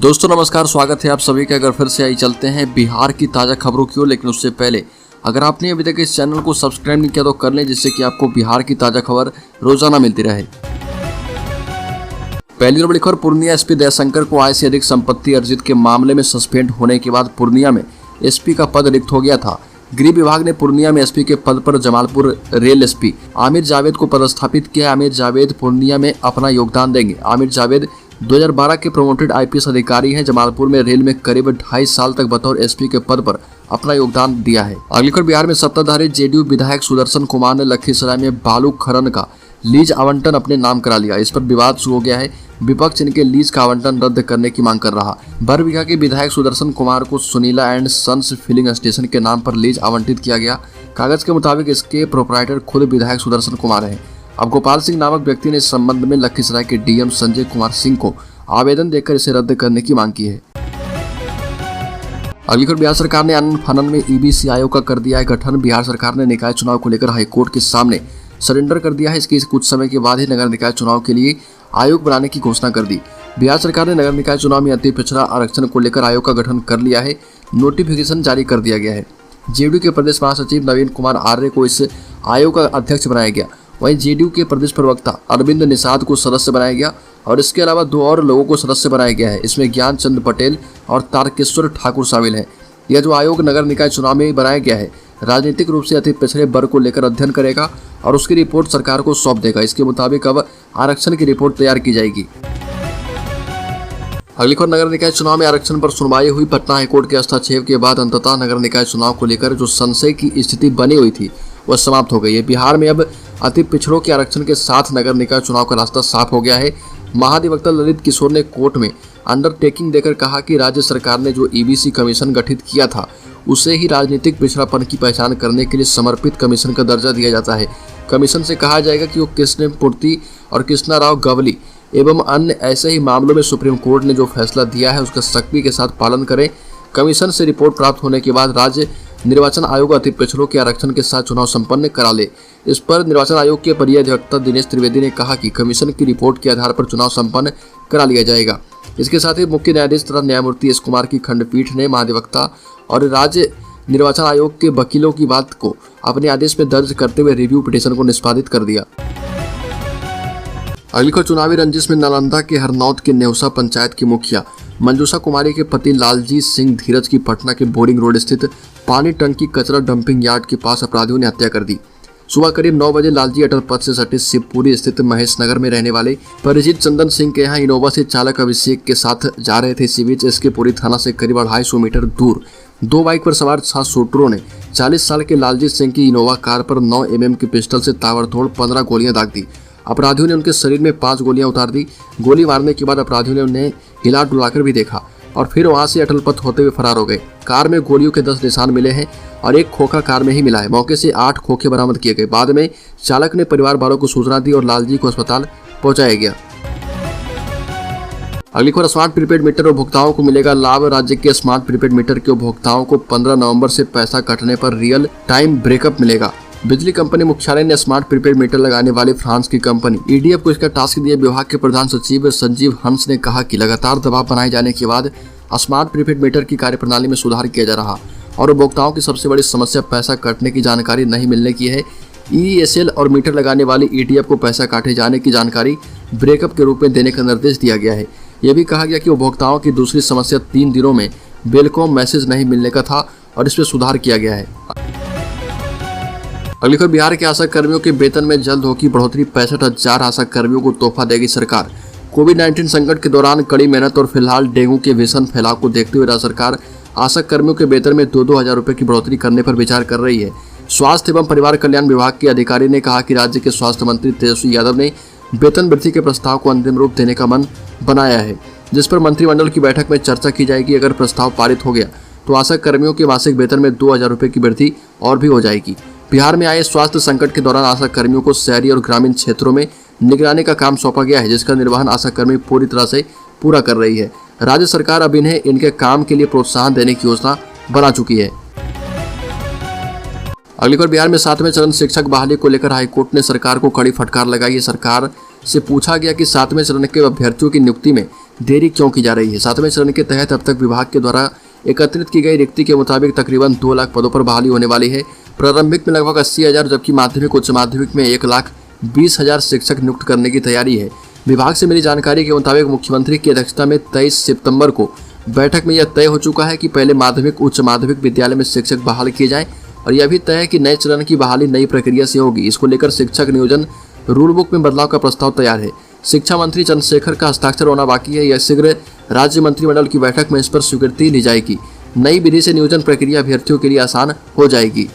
दोस्तों नमस्कार, स्वागत है आप सभी का। अगर फिर से आई चलते हैं बिहार की ताज़ा खबरों की ओर, लेकिन उससे पहले अगर आपने अभी तक इस चैनल को सब्सक्राइब नहीं किया तो कर लें, जिससे कि आपको बिहार की ताज़ा खबर रोजाना मिलती रहे। पहली बड़ी खबर, पूर्णिया एसपी दयाशंकर को आय से अधिक संपत्ति अर्जित के मामले में सस्पेंड होने के बाद पूर्णिया में एसपी का पद रिक्त हो गया था। गृह विभाग ने पूर्णिया में एसपी के पद पर जमालपुर रेल एसपी आमिर जावेद को पदस्थापित किया। आमिर जावेद पूर्णिया में अपना योगदान देंगे। आमिर जावेद 2012 के प्रमोटेड आईपीएस अधिकारी हैं। जमालपुर में रेल में करीब 2.5 साल तक बतौर एसपी के पद पर अपना योगदान दिया है। अगली खबर, बिहार में सत्ताधारी जेडीयू विधायक सुदर्शन कुमार ने लखीसराय में बालू खनन का लीज आवंटन अपने नाम करा लिया। इस पर विवाद शुरू हो गया है। विपक्ष इनके लीज का आवंटन रद्द करने की मांग कर रहा। बरबीघा के विधायक सुदर्शन कुमार को Sunila and sons filling station के नाम पर लीज आवंटित किया गया। कागज के मुताबिक इसके प्रोप्राइटर खुद विधायक सुदर्शन कुमार हैं। अब गोपाल सिंह नामक व्यक्ति ने इस संबंध में लखीसराय के डीएम संजय कुमार सिंह को आवेदन देकर इसे रद्द करने की मांग की है। अगली खबर, बिहार सरकार ने अनंत फनन में ईबीसी आयोग का कर दिया है गठन। बिहार सरकार ने निकाय चुनाव को लेकर हाईकोर्ट के सामने सरेंडर कर दिया है। इसके कुछ समय के बाद ही नगर निकाय चुनाव के लिए आयोग बनाने की घोषणा कर दी। बिहार सरकार ने नगर निकाय चुनाव में अति पिछड़ा आरक्षण को लेकर आयोग का गठन कर लिया है। नोटिफिकेशन जारी कर दिया गया है। जेडीयू के प्रदेश महासचिव नवीन कुमार आर्य को इस आयोग का अध्यक्ष बनाया गया। वहीं जेडीयू के प्रदेश प्रवक्ता अरविंद निषाद को सदस्य बनाया गया और इसके अलावा 2 और लोगों को सदस्य बनाया गया है। इसमें ज्ञान चंद पटेल और तारकेश्वर ठाकुर शामिल हैं। यह जो आयोग नगर निकाय चुनाव में बनाया गया है, राजनीतिक रूप से अति पिछड़े वर्ग को लेकर अध्ययन करेगा और उसकी रिपोर्ट सरकार को सौंप देगा। इसके मुताबिक अब आरक्षण की रिपोर्ट तैयार की जाएगी। अगली खबर, नगर निकाय चुनाव में आरक्षण पर सुनवाई हुई। पटना हाईकोर्ट के हस्तक्षेप के बाद अंततः नगर निकाय चुनाव को लेकर जो संशय की स्थिति बनी हुई थी वह समाप्त हो गई है। बिहार में अब अति पिछड़ों के आरक्षण के साथ नगर निकाय चुनाव का रास्ता साफ हो गया है। महाधिवक्ता ललित किशोर ने कोर्ट में अंडरटेकिंग देकर कहा कि राज्य सरकार ने जो ईबीसी कमीशन गठित किया था उसे ही राजनीतिक पिछड़ापन की पहचान करने के लिए समर्पित कमीशन का दर्जा दिया जाता है। कमीशन से कहा जाएगा कि वो कृष्णमूर्ति और कृष्णा राव गवली एवं अन्य ऐसे ही मामलों में सुप्रीम कोर्ट ने जो फैसला दिया है उसका सख्ती के साथ पालन करें। कमीशन से रिपोर्ट प्राप्त होने के बाद राज्य निर्वाचन आयोग अति पिछड़ों के आरक्षण के साथ चुनाव संपन्न करा ले। इस पर निर्वाचन आयोग के वरीय अधिवक्ता दिनेश त्रिवेदी ने कहा कि कमीशन की रिपोर्ट के आधार पर चुनाव संपन्न करा लिया जाएगा। इसके साथ ही मुख्य न्यायाधीश तथा न्यायमूर्ति एस कुमार की खंडपीठ ने महाधिवक्ता और राज्य निर्वाचन आयोग के वकीलों की बात को अपने आदेश में दर्ज करते हुए रिव्यू पिटीशन को निष्पादित कर दिया। अगली खबर, चुनावी रंजिश में नालंदा के हरनौत के नेवसा पंचायत की मुखिया मंजूषा कुमारी के पति लालजीत सिंह धीरज की पटना के बोरिंग रोड स्थित पानी टंकी कचरा डंपिंग यार्ड के पास अपराधियों ने हत्या कर दी। सुबह करीब 9 बजे लालजी अटल पथ से सटे शिवपुरी स्थित महेश नगर में रहने वाले परिजीत चंदन सिंह के यहाँ इनोवा से चालक अभिषेक के साथ जा रहे थे। इसी बीच इसके पूरी थाना से करीब 250 मीटर दूर 2 बाइक पर सवार 7 शूटरों ने 40 साल के लालजीत सिंह की इनोवा कार पर 9 mm की पिस्टल से ताबड़तोड़ 15 गोलियां दाग दी। अपराधियों ने उनके शरीर में 5 गोलियां उतार दी। गोली मारने के बाद अपराधियों ने उन्हें हिला डुलाकर भी देखा और फिर वहां से अटल पथ होते हुए फरार हो गए। कार में गोलियों के 10 निशान मिले हैं और एक खोखा कार में ही मिला है। मौके से 8 खोखे बरामद किए गए। बाद में चालक ने परिवार वालों को सूचना दी और लालजी को अस्पताल पहुंचाया गया। अगली खबर, स्मार्ट प्रीपेड मीटर उपभोक्ताओं को मिलेगा लाभ। राज्य के स्मार्ट प्रीपेड मीटर के उपभोक्ताओं को 15 नवंबर से पैसा कटने पर रियल टाइम ब्रेकअप मिलेगा। बिजली कंपनी मुख्यालय ने स्मार्ट प्रीपेड मीटर लगाने वाली फ्रांस की कंपनी ईडीएफ को इसका टास्क दिया। विभाग के प्रधान सचिव संजीव हंस ने कहा कि लगातार दबाव बनाए जाने के बाद स्मार्ट प्रीपेड मीटर की कार्यप्रणाली में सुधार किया जा रहा और उपभोक्ताओं की सबसे बड़ी समस्या पैसा कटने की जानकारी नहीं मिलने की है। ईएसएल और मीटर लगाने वाली ईडीएफ को पैसा काटे जाने की जानकारी ब्रेकअप के रूप में देने का निर्देश दिया गया है। यह भी कहा गया कि उपभोक्ताओं की दूसरी समस्या 3 दिनों में बेलकॉम मैसेज नहीं मिलने का था और इसमें सुधार किया गया है। अगली खबर, बिहार के आशा कर्मियों के वेतन में जल्द होगी बढ़ोतरी। 65,000 आशा कर्मियों को तोहफा देगी सरकार। कोविड-19 संकट के दौरान कड़ी मेहनत और फिलहाल डेंगू के भीषण फैलाव को देखते हुए राज्य सरकार आशा कर्मियों के वेतन में 2-2 हज़ार रुपये की बढ़ोतरी करने पर विचार कर रही है। स्वास्थ्य एवं परिवार कल्याण विभाग के अधिकारी ने कहा कि राज्य के स्वास्थ्य मंत्री तेजस्वी यादव ने वेतन वृद्धि के प्रस्ताव को अंतिम रूप देने का मन बनाया है, जिस पर मंत्रिमंडल की बैठक में चर्चा की जाएगी। अगर प्रस्ताव पारित हो गया तो आशा कर्मियों के मासिक वेतन में 2,000 रुपये की वृद्धि और भी हो जाएगी। बिहार में आए स्वास्थ्य संकट के दौरान आशा कर्मियों को शहरी और ग्रामीण क्षेत्रों में निगरानी का काम सौंपा गया है, जिसका निर्वहन आशा कर्मी पूरी तरह से पूरा कर रही है। राज्य सरकार अब इन्हें इनके काम के लिए प्रोत्साहन देने की योजना बना चुकी है। अगली खबर, बिहार में 7वें चरण शिक्षक बहाली को लेकर हाईकोर्ट ने सरकार को कड़ी फटकार लगाई है। सरकार से पूछा गया कि 7वें चरण के अभ्यर्थियों की नियुक्ति में देरी क्यों की जा रही है। 7वें चरण के तहत अब तक विभाग के द्वारा एकत्रित की गई रिक्ति के मुताबिक तकरीबन 2 लाख पदों पर बहाली होने वाली है। प्रारंभिक में लगभग 80,000 जबकि माध्यमिक उच्च माध्यमिक में 1,20,000 शिक्षक नियुक्त करने की तैयारी है। विभाग से मिली जानकारी के मुताबिक मुख्यमंत्री की अध्यक्षता में 23 सितंबर को बैठक में यह तय हो चुका है कि पहले माध्यमिक उच्च माध्यमिक विद्यालय में शिक्षक बहाल किए जाएं और यह भी तय है कि नए चरण की बहाली नई प्रक्रिया से होगी। इसको लेकर शिक्षक नियोजन रूल बुक में बदलाव का प्रस्ताव तैयार है। शिक्षा मंत्री चंद्रशेखर का हस्ताक्षर होना बाकी है। यह शीघ्र राज्य मंत्रिमंडल की बैठक में इस पर स्वीकृति ली जाएगी। नई विधि से नियोजन प्रक्रिया अभ्यर्थियों के लिए आसान हो जाएगी।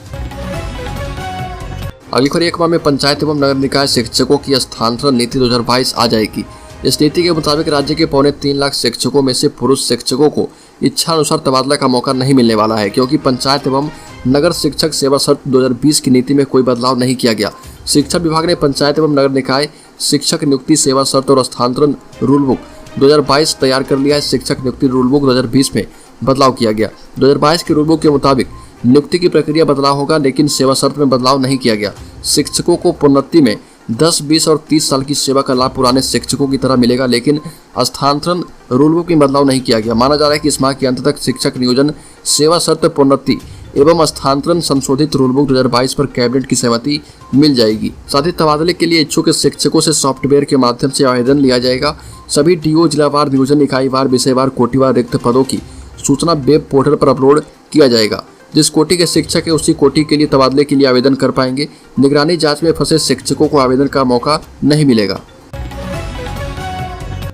अगली खबर एकमा में पंचायत एवं नगर निकाय शिक्षकों की स्थानांतरण नीति 2022 आ जाएगी। इस नीति के मुताबिक राज्य के 3.25 लाख शिक्षकों में से पुरुष शिक्षकों को इच्छा अनुसार तबादला का मौका नहीं मिलने वाला है, क्योंकि पंचायत एवं नगर शिक्षक सेवा शर्त 2020 की नीति में कोई बदलाव नहीं किया गया। शिक्षा विभाग ने पंचायत एवं नगर निकाय शिक्षक नियुक्ति सेवा शर्त और स्थानांतरण रूल बुक 2022 तैयार कर लिया है। शिक्षक नियुक्ति रूल बुक 2020 में बदलाव किया गया। 2022 के रूल बुक के मुताबिक नियुक्ति की प्रक्रिया बदलाव होगा, लेकिन सेवा शर्त में बदलाव नहीं किया गया। शिक्षकों को प्रोन्नति में 10, 20 और 30 साल की सेवा का लाभ पुराने शिक्षकों की तरह मिलेगा, लेकिन स्थानांतरण रूल बुक में बदलाव नहीं किया गया। माना जा रहा है कि इस माह के अंत तक शिक्षक नियोजन सेवा शर्त प्रोन्नति एवं स्थानांतरण संशोधित रूल बुक 2022 पर कैबिनेट की सहमति मिल जाएगी। साथ ही तबादले के लिए इच्छुक शिक्षकों से सॉफ्टवेयर के माध्यम से आवेदन लिया जाएगा। सभी डीओ जिलावार, नियोजन इकाईवार, विषयवार, कोटिवार रिक्त पदों की सूचना वेब पोर्टल पर अपलोड किया जाएगा। जिस कोटि के शिक्षक है उसी कोटि के लिए तबादले के लिए आवेदन कर पाएंगे। निगरानी जांच में फंसे शिक्षकों को आवेदन का मौका नहीं मिलेगा।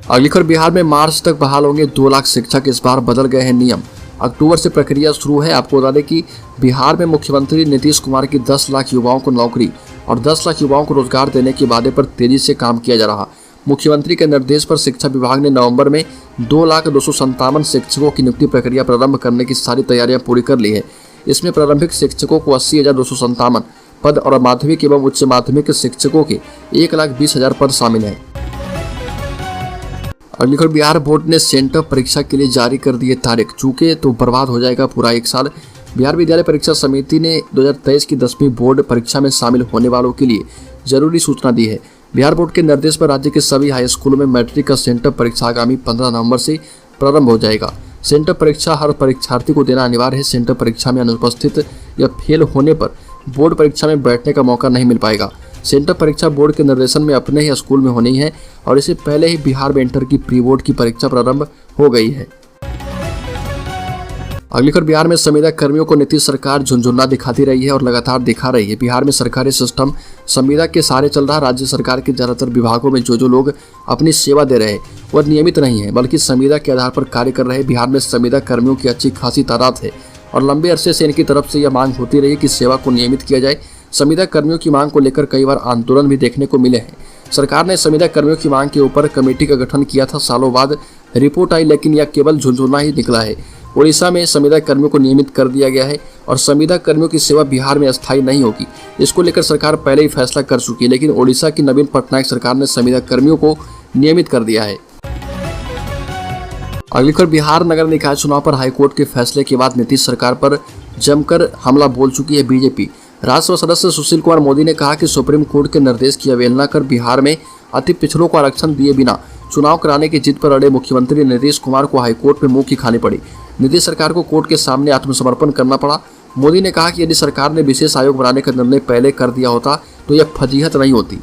अगली खबर बिहार में मार्च तक बहाल होंगे 2 लाख शिक्षक। इस बार बदल गए हैं नियम। अक्टूबर से प्रक्रिया शुरू है। आपको बता दें कि बिहार में मुख्यमंत्री नीतीश कुमार की 10 लाख युवाओं को नौकरी और 10 लाख युवाओं को रोजगार देने के वादे पर तेजी से काम किया जा रहा। मुख्यमंत्री के निर्देश पर शिक्षा विभाग ने नवंबर में 2,257,000 शिक्षकों की नियुक्ति प्रक्रिया प्रारंभ करने की सारी तैयारियां पूरी कर ली है। इसमें प्रारंभिक शिक्षकों को 80,257 पद और माध्यमिक एवं उच्च माध्यमिक शिक्षकों के 1,20,000 पद शामिल हैं। अगली खबर बिहार बोर्ड ने सेंटर परीक्षा के लिए जारी कर दिए तारीख। चूके तो बर्बाद हो जाएगा पूरा 1 साल। बिहार विद्यालय परीक्षा समिति ने 2023 की 10वीं बोर्ड परीक्षा में शामिल होने वालों के लिए जरूरी सूचना दी है। बिहार बोर्ड के निर्देश पर राज्य के सभी हाई स्कूलों में मैट्रिक का सेंटर परीक्षा आगामी 15 नवंबर से प्रारंभ हो जाएगा। सेंटर परीक्षा हर परीक्षार्थी को देना अनिवार्य है। सेंटर परीक्षा में अनुपस्थित या फेल होने पर बोर्ड परीक्षा में बैठने का मौका नहीं मिल पाएगा। सेंटर परीक्षा बोर्ड के निर्देशन में अपने ही स्कूल में होनी है और इससे पहले ही बिहार में इंटर की प्री बोर्ड की परीक्षा प्रारंभ हो गई है। अगली खबर बिहार में संविदा कर्मियों को नीतीश सरकार झुनझुना दिखाती रही है और लगातार दिखा रही है। बिहार में सरकारी सिस्टम संविदा के सहारे चल रहा। राज्य सरकार के ज्यादातर विभागों में जो लोग अपनी सेवा दे रहे हैं वह नियमित नहीं है, बल्कि संविदा के आधार पर कार्य कर रहे हैं। बिहार में संविदा कर्मियों की अच्छी खासी तादाद है और लंबे अरसे से इनकी तरफ से यह मांग होती रही कि सेवा को नियमित किया जाए। संविदा कर्मियों की मांग को लेकर कई बार आंदोलन भी देखने को मिले हैं। सरकार ने संविदा कर्मियों की मांग के ऊपर कमेटी का गठन किया था। सालों बाद रिपोर्ट आई, लेकिन यह केवल झुनझुना ही निकला है। ओडिशा में संविदा कर्मियों को नियमित कर दिया गया है और संविदा कर्मियों की सेवा बिहार में अस्थायी नहीं होगी। इसको लेकर सरकार पहले ही फैसला कर चुकी है, लेकिन ओडिशा की नवीन पटनायक सरकार ने संविदा कर्मियों को नियमित कर दिया है। अगली खबर बिहार नगर निकाय चुनाव पर हाईकोर्ट के फैसले के बाद नीतीश सरकार पर जमकर हमला बोल चुकी है बीजेपी। राज्यसभा सदस्य सुशील कुमार मोदी ने कहा कि सुप्रीम कोर्ट के निर्देश की अवहेलना कर बिहार में अति पिछड़ों को आरक्षण दिए बिना चुनाव कराने की जिद पर अड़े मुख्यमंत्री नीतीश कुमार को हाईकोर्ट में मुंह की खानी पड़ी। नीतीश सरकार को कोर्ट के सामने आत्मसमर्पण करना पड़ा। मोदी ने कहा कि यदि सरकार ने विशेष आयोग बनाने का निर्णय पहले कर दिया होता तो यह फजीहत नहीं होती।